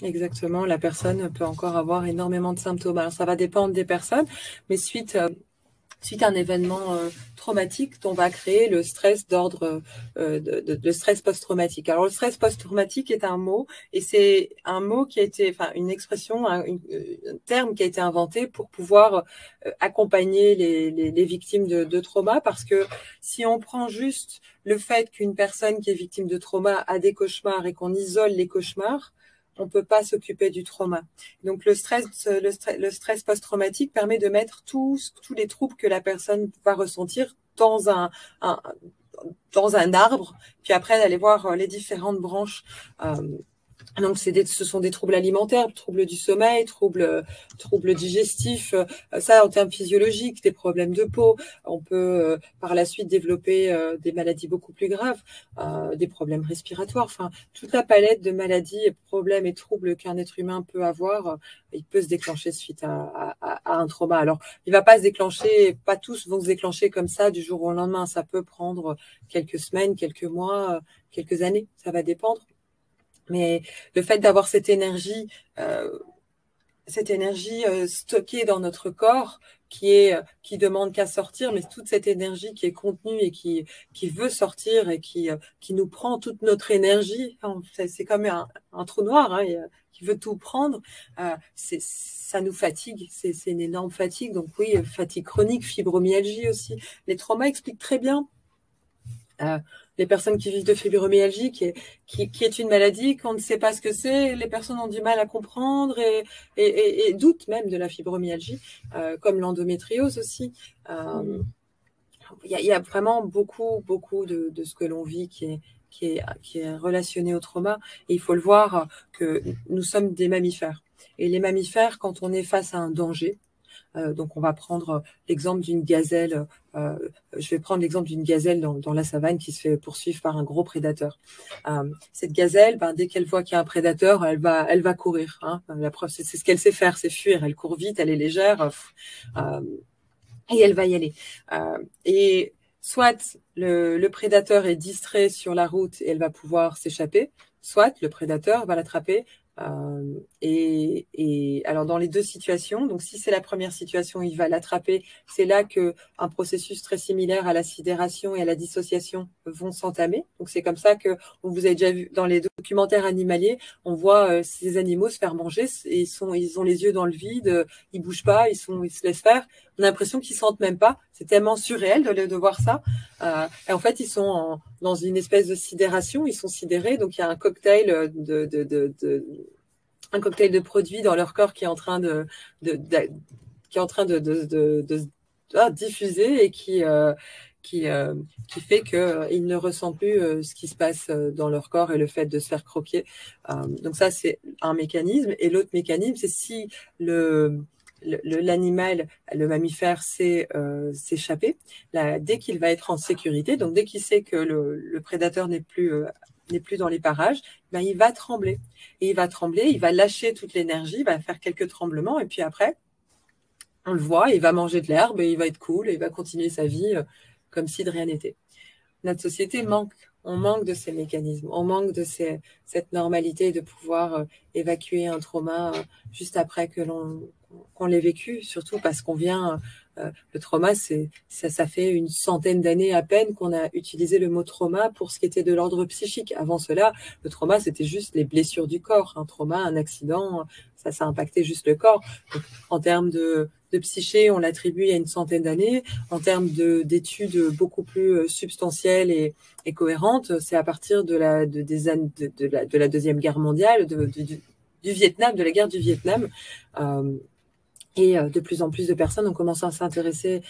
Exactement, la personne peut encore avoir énormément de symptômes. Alors ça va dépendre des personnes, mais suite à un événement traumatique, on va créer le stress d'ordre le stress post-traumatique. Alors le stress post-traumatique est un mot, et c'est un mot qui a été, enfin une expression, un terme qui a été inventé pour pouvoir accompagner les victimes de trauma, parce que si on prend juste le fait qu'une personne qui est victime de trauma a des cauchemars et qu'on isole les cauchemars, on peut pas s'occuper du trauma. Donc le stress post-traumatique permet de mettre tous les troubles que la personne va ressentir un dans un arbre, puis après d'aller voir les différentes branches. Donc ce sont des troubles alimentaires, troubles du sommeil, troubles digestifs, ça en termes physiologiques, des problèmes de peau. On peut par la suite développer des maladies beaucoup plus graves, des problèmes respiratoires. Enfin, toute la palette de maladies, problèmes et troubles qu'un être humain peut avoir, il peut se déclencher suite à un trauma. Alors, il va pas se déclencher, pas tous vont se déclencher comme ça du jour au lendemain. Ça peut prendre quelques semaines, quelques mois, quelques années. Ça va dépendre. Mais le fait d'avoir cette énergie stockée dans notre corps, qui demande qu'à sortir, mais toute cette énergie qui est contenue et qui veut sortir et qui nous prend toute notre énergie, enfin, c'est comme un trou noir, hein, qui veut tout prendre, ça nous fatigue, c'est une énorme fatigue. Donc oui, fatigue chronique, fibromyalgie aussi. Les traumas expliquent très bien les personnes qui vivent de fibromyalgie, qui est une maladie qu'on ne sait pas ce que c'est. Les personnes ont du mal à comprendre et doutent même de la fibromyalgie, comme l'endométriose aussi. Il y a vraiment beaucoup de ce que l'on vit qui est relationné au trauma. Et il faut le voir que nous sommes des mammifères. Et les mammifères, quand on est face à un danger, donc on va prendre l'exemple d'une gazelle. Je vais prendre l'exemple d'une gazelle dans la savane qui se fait poursuivre par un gros prédateur. Cette gazelle, dès qu'elle voit qu'il y a un prédateur, elle va courir. Hein. La preuve, c'est ce qu'elle sait faire, c'est fuir. Elle court vite, elle est légère, et elle va y aller. Et soit le prédateur est distrait sur la route et elle va pouvoir s'échapper, soit le prédateur va l'attraper. Et alors dans les deux situations, donc si c'est la première situation, il va l'attraper. C'est là que un processus très similaire à la sidération et à la dissociation vont s'entamer. Donc c'est comme ça que vous avez déjà vu dans les documentaires animaliers, on voit ces animaux se faire manger. Et ils ont les yeux dans le vide, ils bougent pas, ils se laissent faire. On a l'impression qu'ils sentent même pas. C'est tellement surréel de voir ça. Et en fait, ils sont dans une espèce de sidération. Ils sont sidérés, donc il y a un cocktail un cocktail de produits dans leur corps qui est en train de diffuser et qui fait qu'ils ne ressentent plus ce qui se passe dans leur corps et le fait de se faire croquer. Donc ça, c'est un mécanisme. Et l'autre mécanisme, c'est si l'animal, le mammifère, sait s'échapper, dès qu'il va être en sécurité, donc dès qu'il sait que le prédateur n'est plus dans les parages, il va trembler. Et il va trembler, il va lâcher toute l'énergie, il va faire quelques tremblements, et puis après, on le voit, il va manger de l'herbe, et il va être cool, et il va continuer sa vie comme si de rien n'était. Notre société on manque de ces mécanismes, on manque de cette normalité de pouvoir évacuer un trauma juste après qu'on l'ait vécu, surtout parce qu'on vient, le trauma, ça fait une centaine d'années à peine qu'on a utilisé le mot trauma pour ce qui était de l'ordre psychique. Avant cela, le trauma, c'était juste les blessures du corps. Un trauma, un accident, ça impactait juste le corps. Donc, en termes de psyché, on l'attribue il y a une centaine d'années. En termes d'études beaucoup plus substantielles et cohérentes, c'est à partir de la Deuxième Guerre mondiale, du Vietnam, de la guerre du Vietnam. Et de plus en plus de personnes ont commencé à s'intéresser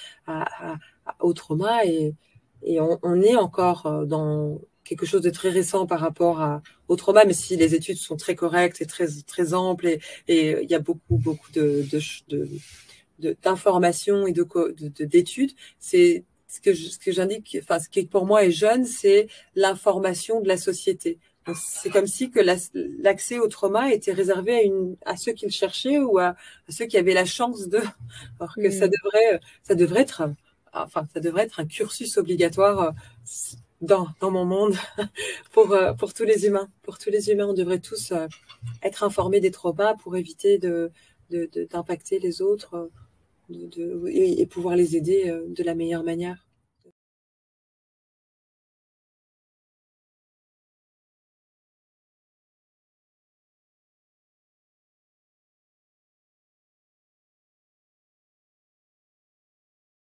au trauma et on est encore dans quelque chose de très récent par rapport au trauma, mais si les études sont très correctes et très, très amples et il y a beaucoup d'informations et d'études, c'est ce que j'indique, enfin, ce qui pour moi est jeune, c'est l'information de la société. C'est comme si que l'accès au trauma était réservé à ceux qui le cherchaient ou à ceux qui avaient la chance de, alors que ça devrait être un cursus obligatoire dans mon monde pour tous les humains. Pour tous les humains, on devrait tous être informés des traumas pour éviter d'impacter les autres et pouvoir les aider de la meilleure manière.